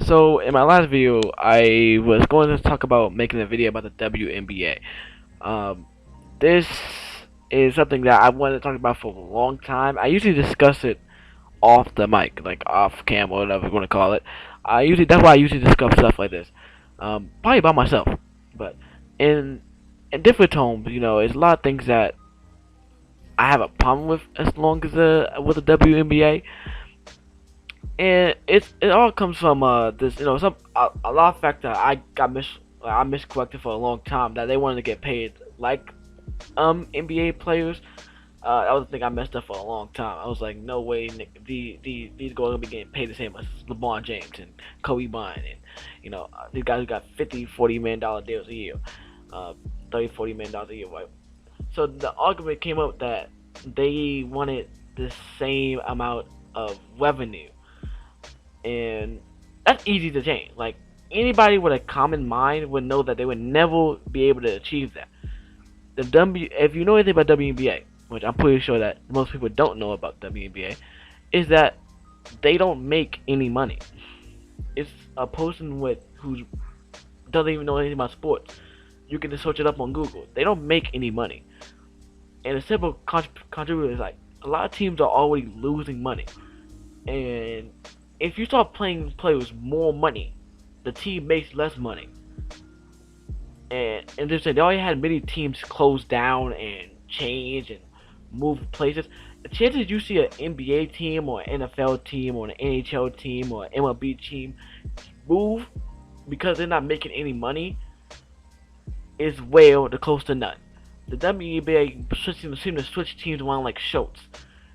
So in my last video, I was going to talk about making a video about the WNBA. Um, this is something that I wanted to talk about for a long time. I usually discuss it off the mic, like off cam or whatever you want to call it. That's why I usually discuss stuff like this, probably by myself. But in in different tones, there's a lot of things that I have a problem with as long as with the WNBA. And it all comes from this some a lot of fact that I miscorrected for a long time that they wanted to get paid like NBA players. That was the thing I messed up for a long time. I was like, no way, Nick, these guys will be getting paid the same as LeBron James and Kobe Bryant and these guys who got 50, $40 million deals a year, 30, $40 million a year, right? So the argument came up that they wanted the same amount of revenue, and that's easy to change. Like anybody with a common mind would know that they would never be able to achieve that. If you know anything about WNBA, which I'm pretty sure that most people don't know about WNBA, is that they don't make any money. It's a person who doesn't even know anything about sports. You can just search it up on Google. They don't make any money, and a simple contributor is like a lot of teams are already losing money, and if you start playing players more money, the team makes less money. And they already had many teams close down and change and move places. The chances you see an NBA team or an NFL team or an NHL team or an MLB team move because they're not making any money is way close to none. The WNBA seem to switch teams around like Schultz.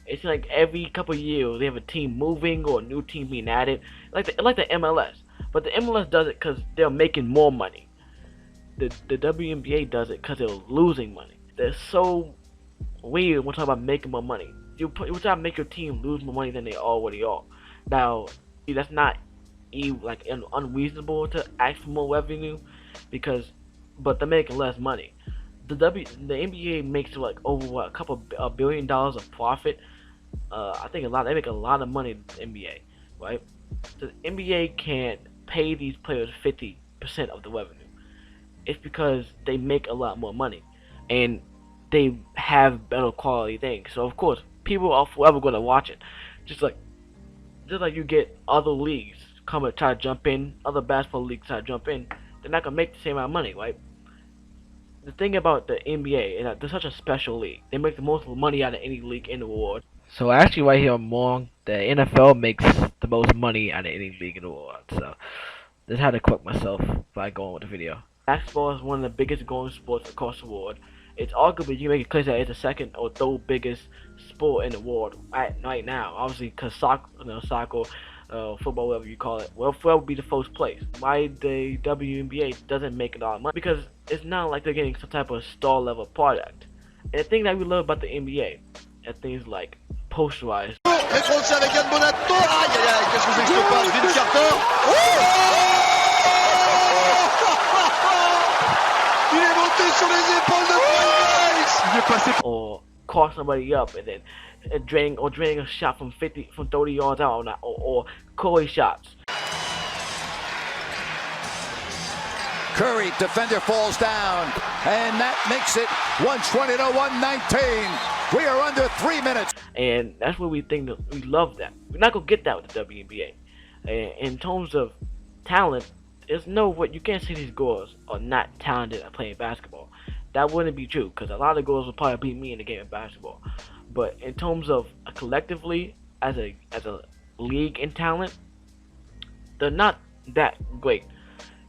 It's like every couple of years they have a team moving or a new team being added, like the MLS. But the MLS does it because they're making more money. The WNBA does it because they're losing money. They're so weird when we're talking about making more money. You try to make your team lose more money than they already are. Now, that's not unreasonable to ask for more revenue but they're making less money. The NBA makes like over a billion dollars of profit. I think they make a lot of money in the NBA, right? The NBA can't pay these players 50% of the revenue. It's because they make a lot more money and they have better quality things. So of course, people are forever going to watch it. Just like you get other leagues come and try to jump in, other basketball leagues try to jump in, they're not gonna make the same amount of money, right? The thing about the NBA is that they're such a special league. They make the most money out of any league in the world. So actually, right here I'm wrong. The NFL makes the most money out of any league in the world. So just had to correct myself by going with the video. Basketball is one of the biggest growing sports across the world. It's arguably, you can make a case that it's the second or third biggest sport in the world right now. Obviously, because soccer, football, whatever you call it, will forever be the first place. Why the WNBA doesn't make a lot of money? Because it's not like they're getting some type of star level product. And the thing that we love about the NBA are things like posterized. Or call somebody up and then draining a shot from 30 yards out, or Curry shots. Curry, defender falls down, and that makes it 120 to 119. We are under 3 minutes. And that's what we think that we love that. We're not gonna get that with the WNBA. And in terms of talent, you can't say these girls are not talented at playing basketball. That wouldn't be true because a lot of girls would probably beat me in the game of basketball. But in terms of collectively as a league in talent, they're not that great.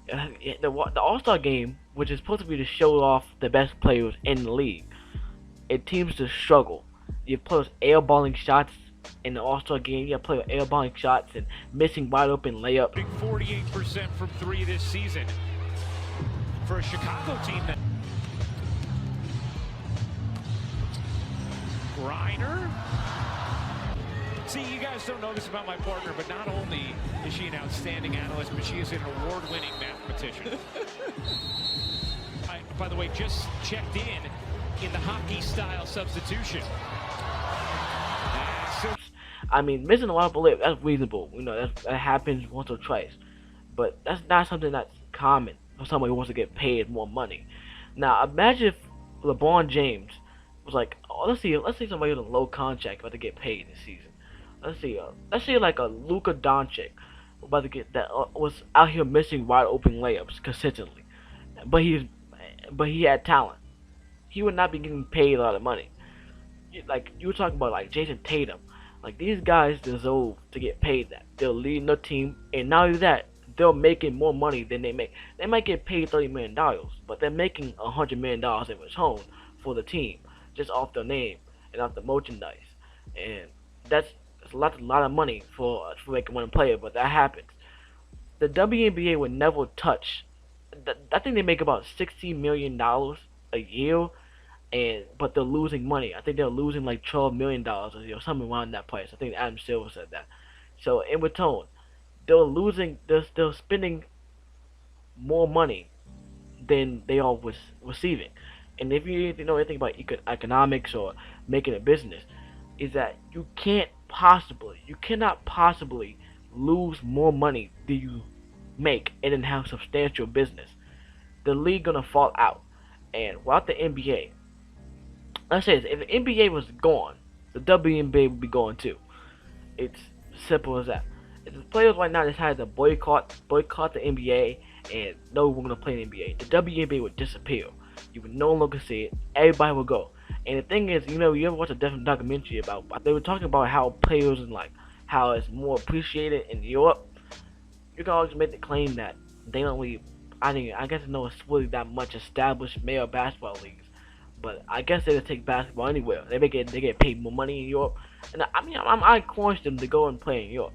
The All-Star game, which is supposed to be to show off the best players in the league, it seems to struggle. You have players airballing shots in the All-Star game. You have players airballing shots and missing wide open layups. 48% from three this season for a Chicago team that. Griner. See, you guys don't know this about my partner, but not only is she an outstanding analyst, but she is an award-winning mathematician. By the way, just checked in the hockey-style substitution. I mean, missing a lot of layups, that's reasonable. That happens once or twice. but that's not something that's common for somebody who wants to get paid more money. Now imagine if LeBron James was like, oh, let's see somebody with a low contract about to get paid this season. Let's say like a Luka Doncic about to get that was out here missing wide open layups consistently, but he had talent. He would not be getting paid a lot of money. Like you were talking about, like Jason Tatum, like these guys deserve to get paid that. They're leading their team, and not only that, they're making more money than they make. They might get paid $30 million, but they're making $100 million in return for the team, just off their name and off the merchandise, and that's a lot of money for making one player. But that happens. The WNBA would never touch. I think they make about $60 million a year, and but they're losing money. I think they're losing like $12 million a year, something around that price. I think Adam Silver said that. So in return, they're spending more money than they are was receiving. And if you know anything about economics or making a business, is that you cannot possibly lose more money than you make and then have substantial business. The league gonna fall out. And without the NBA, let's say this, if the NBA was gone, the WNBA would be gone too. It's simple as that. If the players right now decided to boycott the NBA and no one gonna play in the NBA, the WNBA would disappear. You would no longer see it. Everybody would go. And the thing is, you ever watch a different documentary about? They were talking about how players and like how it's more appreciated in Europe. You can always make the claim that they don't really. I guess no, it's really that much established male basketball leagues. But I guess they just take basketball anywhere. They get paid more money in Europe, and I encourage them to go and play in Europe.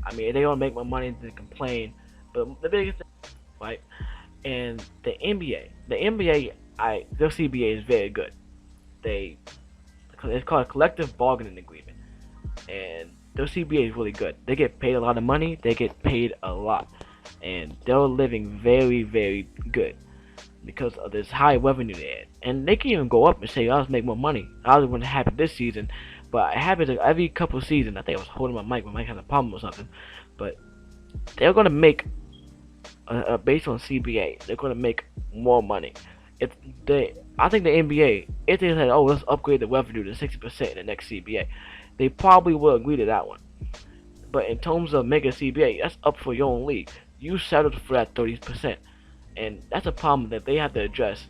I mean, they don't make more money than complain. But the biggest thing, right? And the NBA, their CBA is very good. It's called a collective bargaining agreement, and their CBA is really good. They get paid a lot of money. They get paid a lot, and they're living very, very good because of this high revenue they had. And they can even go up and say, "I'll make more money." I was going to happen this season, but it happens like every couple of seasons. I think I was holding my mic. My mic has a problem or something, but they're going to make based on CBA. They're going to make more money. I think the NBA, if they said, "Oh, let's upgrade the revenue to 60% in the next CBA," they probably will agree to that one. But in terms of making CBA, that's up for your own league. You settled for that 30%, and that's a problem that they have to address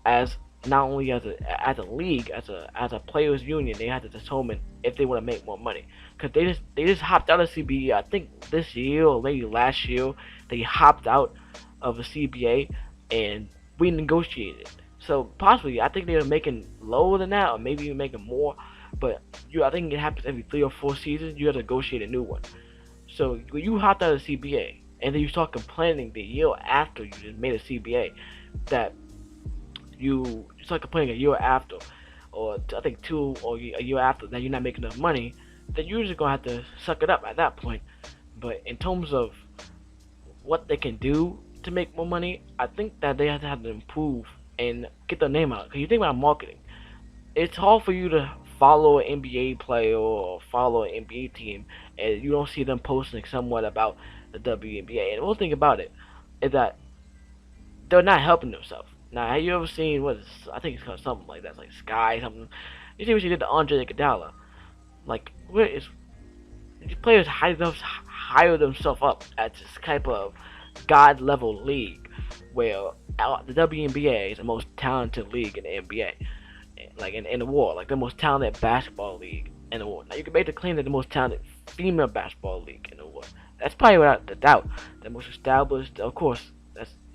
as not only as a league, as a players union. They have to determine if they want to make more money, because they just hopped out of CBA. I think this year or maybe last year they hopped out of a CBA and renegotiated. So possibly, I think they're making lower than that, or maybe even making more. But I think it happens every 3 or 4 seasons. You have to negotiate a new one. So when you hopped out of CBA and then you start complaining the year after you just made a CBA, that you start complaining a year after, or I think 2 or a year after, that you're not making enough money, then you're just gonna have to suck it up at that point. But in terms of what they can do to make more money, I think that they have to improve and get their name out. Because you think about marketing, it's hard for you to follow an NBA player or follow an NBA team and you don't see them posting somewhat about the WNBA. And one thing about it is that they're not helping themselves. Now, have you ever seen I think it's called something like that, it's like Sky something. You see what she did to Andre Iguodala? Like, where is these players hire themselves up at this type of god level league where the WNBA is the most talented league in the NBA, like in the world, like the most talented basketball league in the world. Now you can make the claim that the most talented female basketball league in the world. That's probably without a doubt the most established. Of course,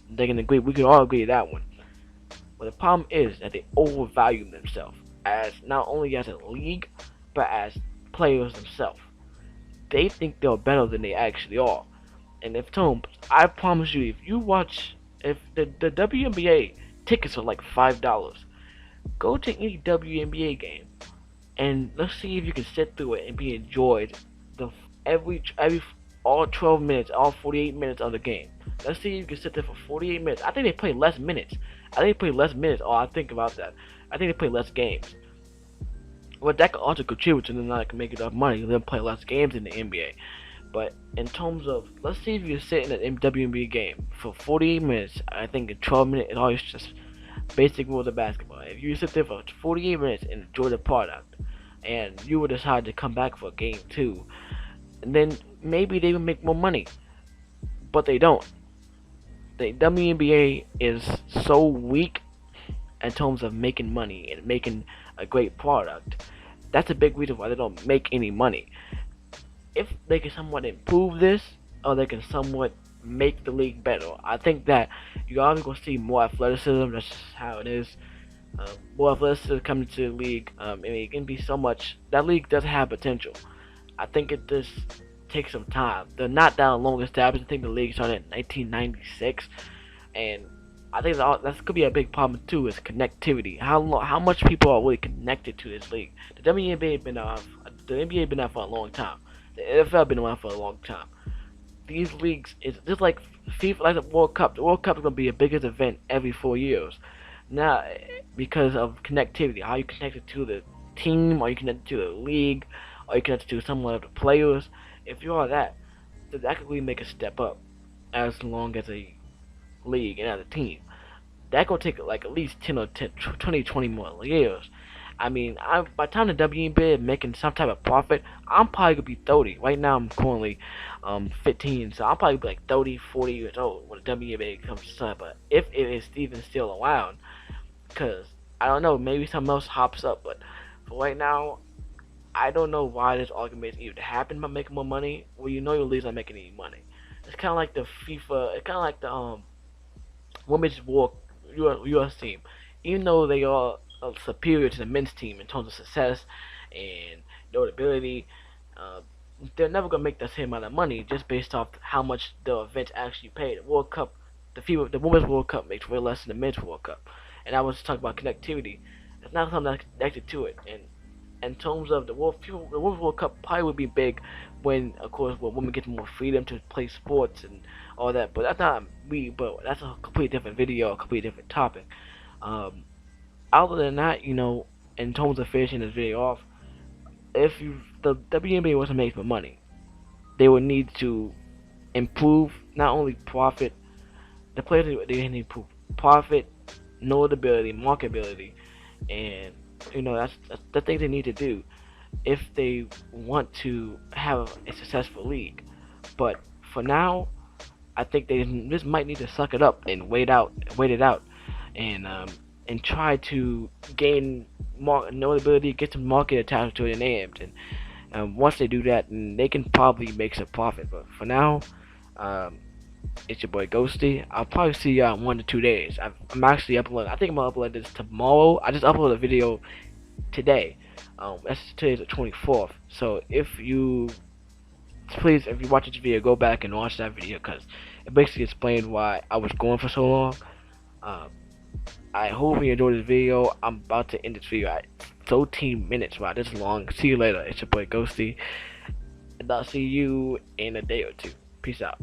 they can agree. We can all agree to that one. But the problem is that they overvalue themselves as not only as a league, but as players themselves. They think they're better than they actually are. And I promise you, if the WNBA tickets are like $5, go to any WNBA game, and let's see if you can sit through it and be enjoyed every all 12 minutes, all 48 minutes of the game. Let's see if you can sit there for 48 minutes. I think they play less minutes. Oh, I think about that. I think they play less games. But that could also contribute to them not making enough money. They'll play less games in the NBA. But in terms of, let's see if you sit in a WNBA game for 48 minutes, I think in 12 minutes, it's always just basic rules of basketball. If you sit there for 48 minutes and enjoy the product, and you would decide to come back for game two, and then maybe they would make more money. But they don't. The WNBA is so weak in terms of making money and making a great product. That's a big reason why they don't make any money. If they can somewhat improve this, or they can somewhat make the league better, I think that you're always going to see more athleticism. That's just how it is. More athleticism coming to the league. It can be so much. That league does have potential. I think it just takes some time. They're not that long established. I think the league started in 1996, and I think that could be a big problem too. Is connectivity. How much people are really connected to this league? The WNBA been out. The NBA been out for a long time. The NFL been around for a long time. These leagues is just like FIFA, like the World Cup. The World Cup is gonna be the biggest event every 4 years. Now, because of connectivity, how you connected to the team, or you connected to the league, or you connected to some of the players. If you are that, then that could really make a step up as long as a league and as a team. That gonna take like at least 10 or 10, 20, 20 more years. I mean, by the time the WNBA is making some type of profit, I'm probably gonna be 30. Right now, I'm currently 15, so I'll probably be like 30, 40 years old when the WNBA comes to sun. But if it is even still around, because I don't know, maybe something else hops up. But for right now, I don't know why this argument is even happen by making more money. Well, you know your league's not making any money. It's kind of like the FIFA. It's kind of like the women's war U.S. team. Even though they are superior to the men's team in terms of success and notability, uh, they're never gonna make the same amount of money just based off how much the event actually paid. The World Cup, the women's World Cup makes way less than the men's World Cup. And I was talking about connectivity. It's not something that's connected to it. And in terms of the Women's World Cup probably would be big when, of course, when women get more freedom to play sports and all that. But that's not me. But that's a completely different video, a completely different topic. Um, Other than that, in terms of finishing this video off, if the WNBA wasn't making money, they would need to improve not only profit. The players they need to improve profit, notability, marketability, and that's the things they need to do if they want to have a successful league. But for now, I think they just might need to suck it up and wait it out, and try to gain more notability, get some market attached to their names, and once they do that, then they can probably make some profit. But for now, um, it's your boy Ghosty. I'll probably see y'all in 1 to 2 days. I'm actually uploading. I think I'm gonna upload this tomorrow. I just uploaded a video today. Today's the 24th. So if you watch this video, go back and watch that video because it basically explained why I was going for so long. Um, I hope you enjoyed this video. I'm about to end this video at 13 minutes. Wow, this is long. See you later. It's your boy Ghosty, and I'll see you in a day or two. Peace out.